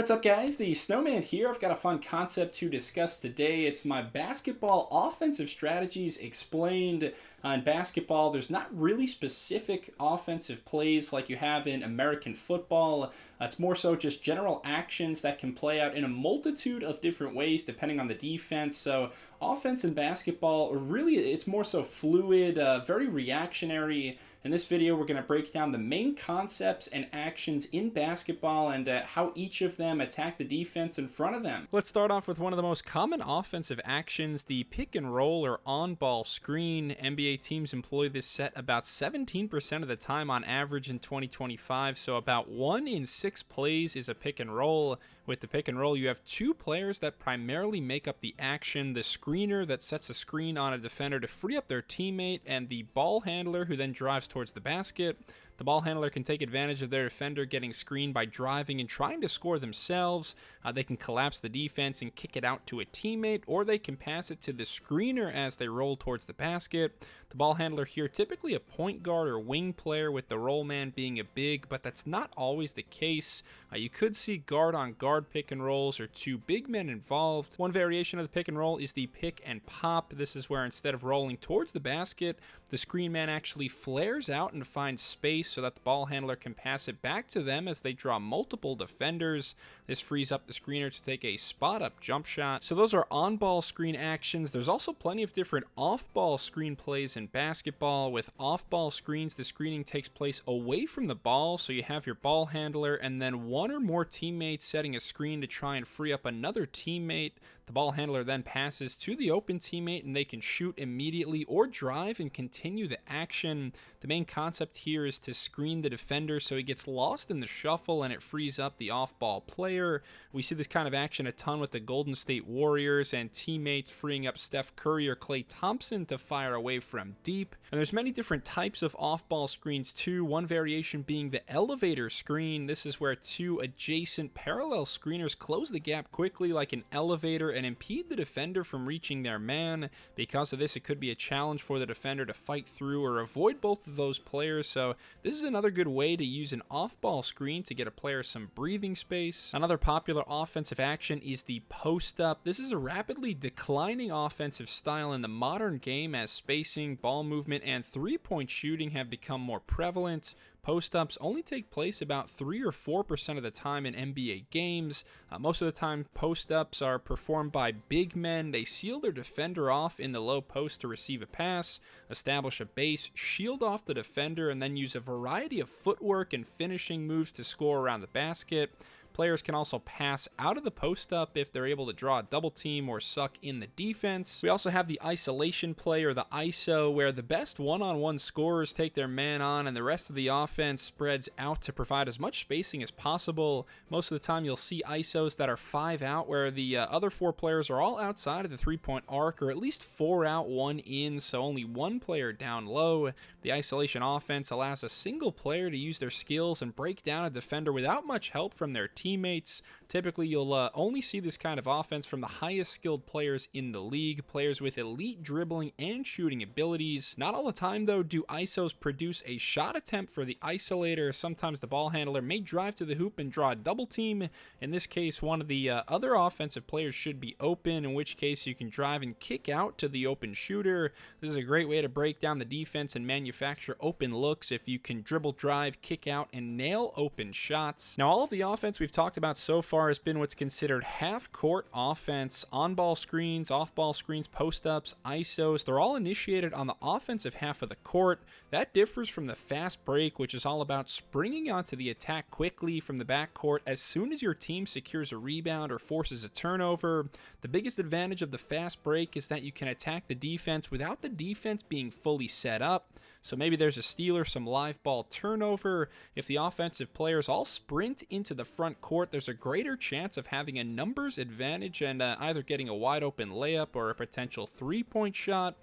What's up, guys? The Snowman here. I've got a fun concept to discuss today. It's my basketball offensive strategies explained. In basketball, there's not really specific offensive plays like you have in American football. It's more so just general actions that can play out in a multitude of different ways depending on the defense. So offense in basketball, really, it's more so fluid, very reactionary. In this video, we're going to break down the main concepts and actions in basketball and how each of them attack the defense in front of them. Let's start off with one of the most common offensive actions, the pick and roll or on-ball screen. NBA teams employ this set about 17% of the time on average in 2025, so about 1 in 6 plays is a pick and roll. With the pick and roll, you have two players that primarily make up the action: the screener that sets a screen on a defender to free up their teammate, and the ball handler who then drives towards the basket. The ball handler can take advantage of their defender getting screened by driving and trying to score themselves. They can collapse the defense and kick it out to a teammate, or they can pass it to the screener as they roll towards the basket. The ball handler here, typically a point guard or wing player, with the roll man being a big, but that's not always the case. You could see guard-on-guard pick and rolls or two big men involved. One variation of the pick and roll is the pick and pop. This is where instead of rolling towards the basket, the screen man actually flares out and finds space so that the ball handler can pass it back to them as they draw multiple defenders. This frees up the screener to take a spot-up jump shot. So those are on-ball screen actions. There's also plenty of different off-ball screen plays in basketball. With off-ball screens, the screening takes place away from the ball, so you have your ball handler and then one or more teammates setting a screen to try and free up another teammate. The ball handler then passes to the open teammate and they can shoot immediately or drive and continue the action. The main concept here is to screen the defender so he gets lost in the shuffle and it frees up the off-ball player. We see this kind of action a ton with the Golden State Warriors and teammates freeing up Steph Curry or Klay Thompson to fire away from deep. And there's many different types of off-ball screens too, one variation being the elevator screen. This is where two adjacent parallel screeners close the gap quickly like an elevator and impede the defender from reaching their man. Because of this, it could be a challenge for the defender to fight through or avoid both of those players, so this is another good way to use an off-ball screen to get a player some breathing space. Another popular offensive action is the post-up. This is a rapidly declining offensive style in the modern game as spacing, ball movement, and three-point shooting have become more prevalent. Post-ups only take place about 3 or 4% of the time in NBA games. Most of the time, post-ups are performed by big men. They seal their defender off in the low post to receive a pass, establish a base, shield off the defender, and then use a variety of footwork and finishing moves to score around the basket. Players can also pass out of the post-up if they're able to draw a double team or suck in the defense. We also have the isolation play, or the ISO, where the best one-on-one scorers take their man on and the rest of the offense spreads out to provide as much spacing as possible. Most of the time you'll see ISOs that are 5 out, where the other 4 players are all outside of the three-point arc, or at least 4 out, 1 in, so only one player down low. The isolation offense allows a single player to use their skills and break down a defender without much help from their teammates. Typically, you'll only see this kind of offense from the highest skilled players in the league, players with elite dribbling and shooting abilities. Not all the time, though, do ISOs produce a shot attempt for the isolator. Sometimes the ball handler may drive to the hoop and draw a double team. In this case, one of the other offensive players should be open, in which case you can drive and kick out to the open shooter. This is a great way to break down the defense and manufacture open looks if you can dribble, drive, kick out, and nail open shots. Now, all of the offense we've talked about so far has been what's considered half-court offense. On-ball screens, off-ball screens, post-ups, ISOs, they're all initiated on the offensive half of the court. That differs from the fast break, which is all about springing onto the attack quickly from the backcourt as soon as your team secures a rebound or forces a turnover. The biggest advantage of the fast break is that you can attack the defense without the defense being fully set up. So maybe there's a steal or some live ball turnover. If the offensive players all sprint into the front court, there's a greater chance of having a numbers advantage and either getting a wide open layup or a potential three-point shot.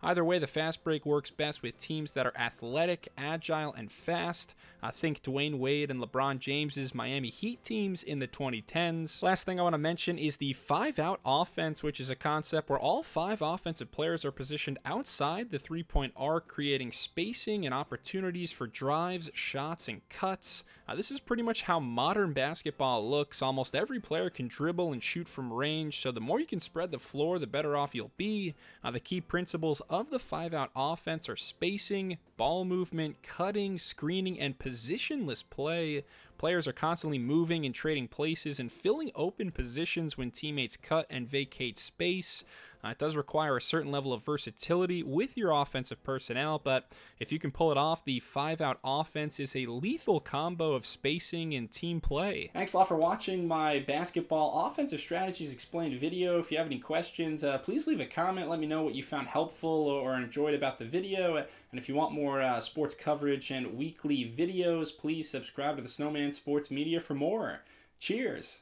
Either way, the fast break works best with teams that are athletic, agile, and fast. Think Dwayne Wade and LeBron James's Miami Heat teams in the 2010s. Last thing I want to mention is the 5-out offense, which is a concept where all 5 offensive players are positioned outside the three-point arc, creating spacing and opportunities for drives, shots, and cuts. This is pretty much how modern basketball looks. Almost every player can dribble and shoot from range, so the more you can spread the floor, the better off you'll be. The key principles of the 5-out offense are spacing, ball movement, cutting, screening, and positionless play. Players are constantly moving and trading places and filling open positions when teammates cut and vacate space. It does require a certain level of versatility with your offensive personnel, but if you can pull it off, the 5-out offense is a lethal combo of spacing and team play. Thanks a lot for watching my basketball offensive strategies explained video. If you have any questions, please leave a comment. Let me know what you found helpful or enjoyed about the video. And if you want more sports coverage and weekly videos, please subscribe to the Snowman Sports Media for more. Cheers!